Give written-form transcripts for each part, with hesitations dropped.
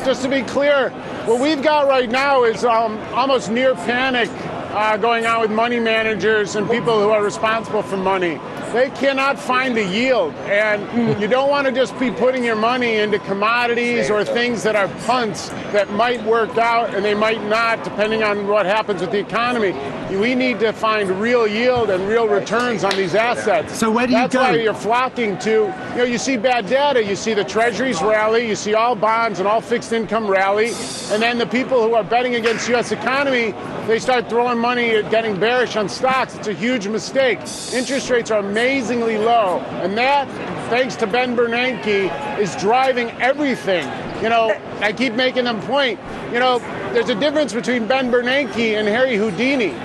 just to be clear, what we've got right now is almost near panic going on with money managers and people who are responsible for money. They cannot find the yield, and you don't want to just be putting your money into commodities or things that are punts that might work out and they might not, depending on what happens with the economy. We need to find real yield and real returns on these assets. So where do you go? That's why you're flocking to, you see bad data, you see the treasuries rally, you see all bonds and all fixed income rally, and then the people who are betting against the U.S. economy, they start throwing money at getting bearish on stocks. It's a huge mistake. Interest rates are amazingly low, and that, thanks to Ben Bernanke, is driving everything. I keep making them point. There's a difference between Ben Bernanke and Harry Houdini.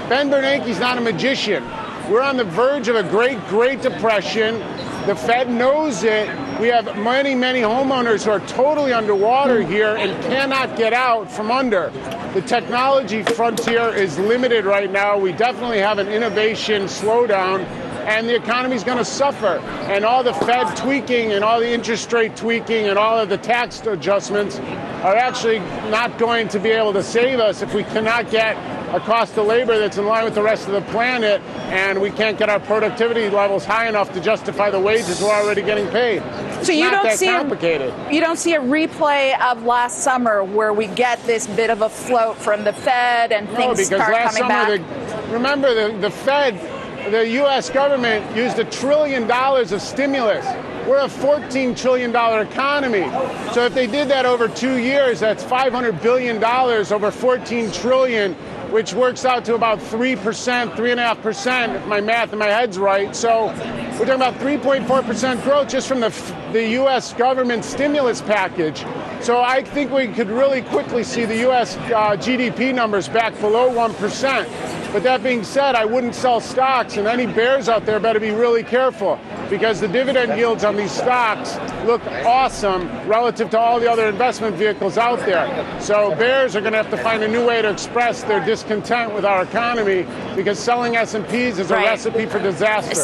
Ben Bernanke's not a magician. We're on the verge of a Great Depression. The Fed knows it. We have many, many homeowners who are totally underwater here and cannot get out from under. The technology frontier is limited right now. We definitely have an innovation slowdown, and the economy's going to suffer. And all the Fed tweaking and all the interest rate tweaking and all of the tax adjustments are actually not going to be able to save us if we cannot get a cost of labor that's in line with the rest of the planet, and we can't get our productivity levels high enough to justify the wages we're already getting paid. So you don't see complicated. You don't see a replay of last summer where we get this bit of a float from the Fed and things start coming back? Remember, the Fed, the U.S. government used $1 trillion of stimulus. We're a $14 trillion economy. So if they did that over 2 years, that's $500 billion over $14 trillion, which works out to about 3%, 3.5%, if my math in my head's right. So we're talking about 3.4% growth just from the U.S. government stimulus package. So I think we could really quickly see the U.S. GDP numbers back below 1%. But that being said, I wouldn't sell stocks, and any bears out there better be really careful, because the dividend yields on these stocks look awesome relative to all the other investment vehicles out there. So bears are going to have to find a new way to express their discontent with our economy, because selling S&Ps is a recipe for disaster.